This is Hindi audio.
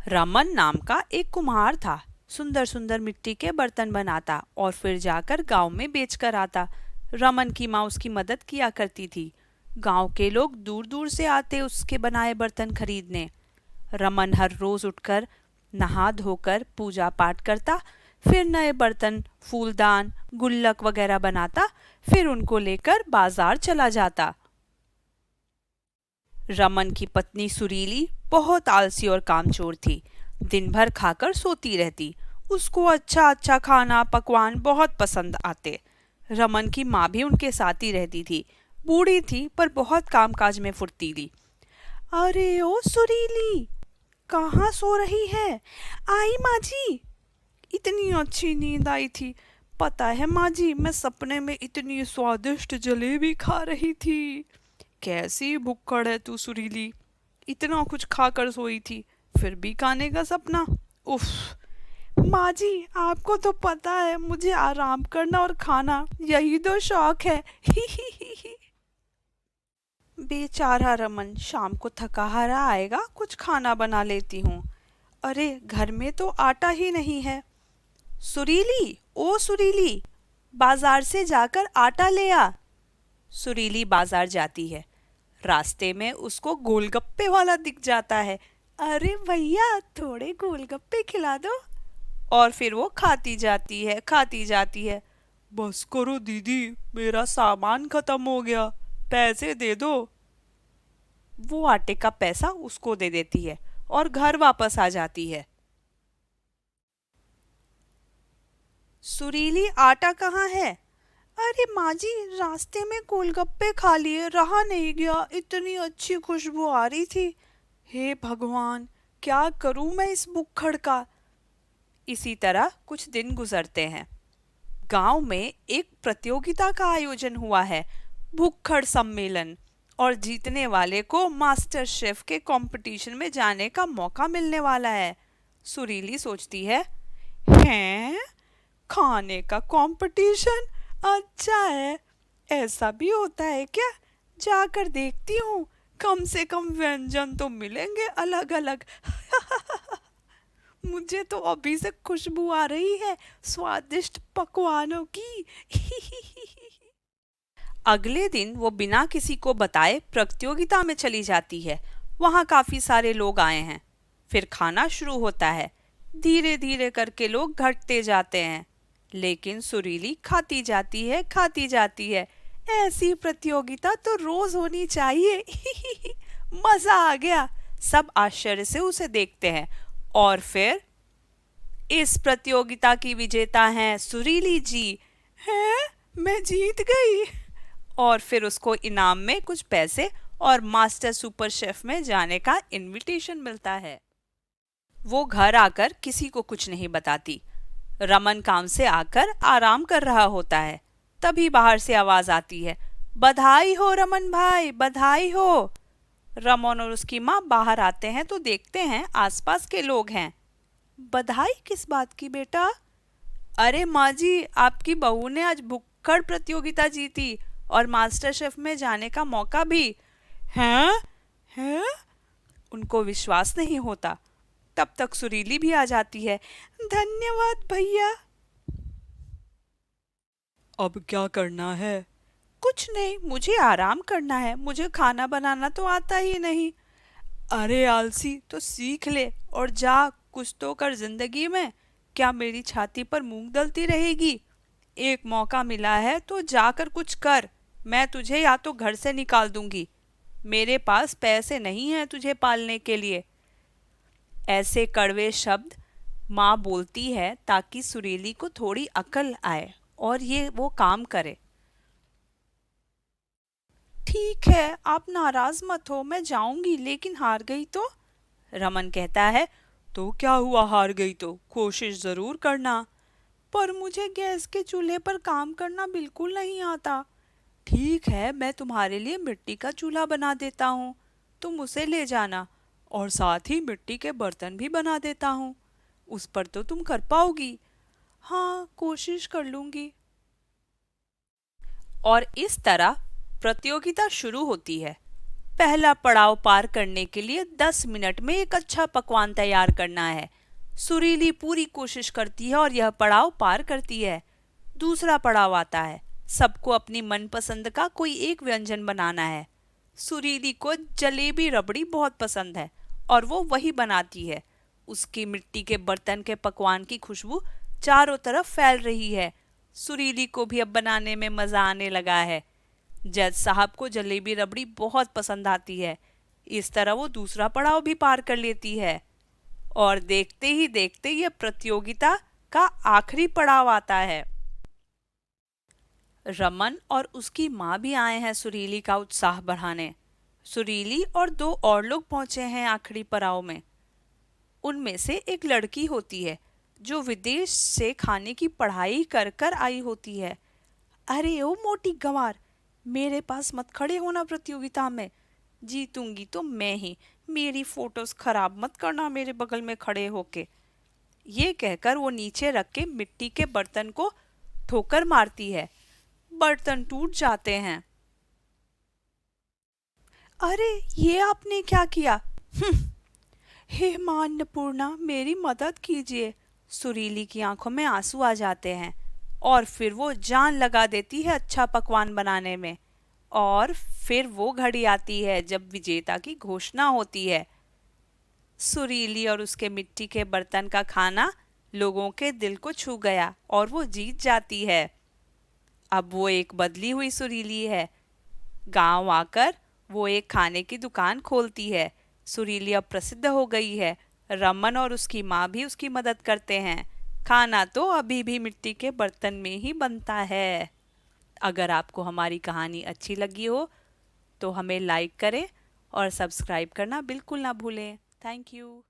रमन नाम का एक कुम्हार था। सुंदर सुंदर मिट्टी के बर्तन बनाता और फिर जाकर गांव में बेच कर आता। रमन की माँ उसकी मदद किया करती थी। गांव के लोग दूर दूर से आते उसके बनाए बर्तन खरीदने। रमन हर रोज उठकर नहा धोकर पूजा पाठ करता, फिर नए बर्तन, फूलदान, गुल्लक वगैरह बनाता, फिर उनको लेकर बाजार चला जाता। रमन की पत्नी सुरीली बहुत आलसी और कामचोर थी। दिन भर खाकर सोती रहती। उसको अच्छा अच्छा खाना पकवान बहुत पसंद आते। रमन की माँ भी उनके साथ ही रहती थी। बूढ़ी थी पर बहुत कामकाज में फुर्तीली। अरे ओ सुरीली, कहाँ सो रही है? आई माँ जी। इतनी अच्छी नींद आई थी। पता है माँ जी, मैं सपने में इतनी स्वादिष्ट जलेबी खा रही थी। कैसी भुक्कड़ है तू सुरीली, इतना कुछ खाकर सोई थी, फिर भी खाने का सपना। उफ। माँ जी, आपको तो पता है मुझे आराम करना और खाना यही दो शौक है। बेचारा रमन शाम को थका हारा आएगा, कुछ खाना बना लेती हूँ। अरे घर में तो आटा ही नहीं है। सुरीली, ओ सुरीली, बाजार से जाकर आटा ले आ। सुरीली बाजार जाती है। रास्ते में उसको गोलगप्पे वाला दिख जाता है। अरे भैया, थोड़े गोलगप्पे खिला दो। और फिर वो खाती जाती है, खाती जाती है। बस करो दीदी, मेरा सामान खत्म हो गया, पैसे दे दो। वो आटे का पैसा उसको दे देती है और घर वापस आ जाती है। सुरीली, आटा कहाँ है? अरे माँ जी, रास्ते में गोलगप्पे खा लिए, रहा नहीं गया, इतनी अच्छी खुशबू आ रही थी। हे भगवान, क्या करूं मैं इस बुक्खड़ का। इसी तरह कुछ दिन गुजरते हैं। गांव में एक प्रतियोगिता का आयोजन हुआ है, भुक्खड़ सम्मेलन, और जीतने वाले को मास्टर शेफ के कंपटीशन में जाने का मौका मिलने वाला है। सुरीली सोचती है, हैं, खाने का कंपटीशन, अच्छा है, ऐसा भी होता है क्या? जाकर देखती हूँ, कम से कम व्यंजन तो मिलेंगे अलग अलग। मुझे तो अभी से खुशबू आ रही है स्वादिष्ट पकवानों की। अगले दिन वो बिना किसी को बताए प्रतियोगिता में चली जाती है। वहाँ काफी सारे लोग आए हैं। फिर खाना शुरू होता है। धीरे धीरे करके लोग घटते जाते हैं, लेकिन सुरीली खाती जाती है, खाती जाती है। ऐसी प्रतियोगिता तो रोज होनी चाहिए। मजा आ गया। सब आश्चर्य से उसे देखते हैं। और फिर इस प्रतियोगिता की विजेता हैं सुरीली जी। हैं, मैं जीत गई। और फिर उसको इनाम में कुछ पैसे और मास्टर सुपर शेफ में जाने का इनविटेशन मिलता है। वो घर आकर किसी को कुछ नहीं बताती। रमन काम से आकर आराम कर रहा होता है। तभी बाहर से आवाज आती है, बधाई हो रमन भाई, बधाई हो। रमन और उसकी माँ बाहर आते हैं तो देखते हैं आसपास के लोग हैं। बधाई किस बात की बेटा? अरे माँ जी, आपकी बहू ने आज भुक्खड़ प्रतियोगिता जीती और मास्टर शेफ में जाने का मौका भी। हैं? हैं? उनको विश्वास नहीं होता। तब तक सुरीली भी आ जाती है। धन्यवाद भैया। अब क्या करना है? कुछ नहीं, मुझे आराम करना है, मुझे खाना बनाना तो आता ही नहीं। अरे आलसी, तो सीख ले और जा, कुछ तो कर जिंदगी में। क्या मेरी छाती पर मूंग दलती रहेगी? एक मौका मिला है तो जाकर कुछ कर। मैं तुझे या तो घर से निकाल दूंगी। मेरे पास पैसे नहीं हैं तुझे पालने के लिए। ऐसे कड़वे शब्द माँ बोलती है ताकि सुरीली को थोड़ी अकल आए और ये वो काम करे। ठीक है, आप नाराज मत हो, मैं जाऊंगी, लेकिन हार गई तो? रमन कहता है, तो क्या हुआ, हार गई तो कोशिश जरूर करना। पर मुझे गैस के चूल्हे पर काम करना बिल्कुल नहीं आता। ठीक है, मैं तुम्हारे लिए मिट्टी का चूल्हा बना देता हूँ, तुम उसे ले जाना, और साथ ही मिट्टी के बर्तन भी बना देता हूँ। उस पर तो तुम कर पाओगी। हाँ, कोशिश कर लूंगी। और इस तरह प्रतियोगिता शुरू होती है। पहला पड़ाव पार करने के लिए 10 मिनट में एक अच्छा पकवान तैयार करना है। सुरीली पूरी कोशिश करती है और यह पड़ाव पार करती है। दूसरा पड़ाव आता है। सबको अपनी मनपसंद का कोई एक व्यंजन बनाना है। सुरीली को जलेबी रबड़ी बहुत पसंद है और वो वही बनाती है। उसकी मिट्टी के बर्तन के पकवान की खुशबू चारों तरफ फैल रही है। सुरीली को भी अब बनाने में मजा आने लगा है। जज साहब को जलेबी रबड़ी बहुत पसंद आती है। इस तरह वो दूसरा पड़ाव भी पार कर लेती है और देखते ही देखते यह प्रतियोगिता का आखिरी पड़ाव आता है। रमन और उसकी माँ भी आए हैं सुरीली का उत्साह बढ़ाने। सुरीली और 2 और लोग पहुंचे हैं आखिरी पड़ाव में। उनमें से एक लड़की होती है जो विदेश से खाने की पढ़ाई कर कर आई होती है। अरे ओ मोटी गंवार, मेरे पास मत खड़े होना प्रतियोगिता में। जीतूंगी तो मैं ही। मेरी फोटोज खराब मत करना मेरे बगल में खड़े होके। ये कहकर वो नीचे रख के मिट्टी के बर्तन को ठोकर मारती है। बर्तन टूट जाते हैं। अरे ये आपने क्या किया? हे मां अन्नपूर्णा, मेरी मदद कीजिए। सुरीली की आंखों में आंसू आ जाते हैं और फिर वो जान लगा देती है अच्छा पकवान बनाने में। और फिर वो घड़ी आती है जब विजेता की घोषणा होती है। सुरीली और उसके मिट्टी के बर्तन का खाना लोगों के दिल को छू गया और वो जीत जाती है। अब वो एक बदली हुई सुरीली है। गांव आकर वो एक खाने की दुकान खोलती है। सुरीली अब प्रसिद्ध हो गई है। रमन और उसकी माँ भी उसकी मदद करते हैं। खाना तो अभी भी मिट्टी के बर्तन में ही बनता है। अगर आपको हमारी कहानी अच्छी लगी हो तो हमें लाइक करें और सब्सक्राइब करना बिल्कुल ना भूलें। Thank you.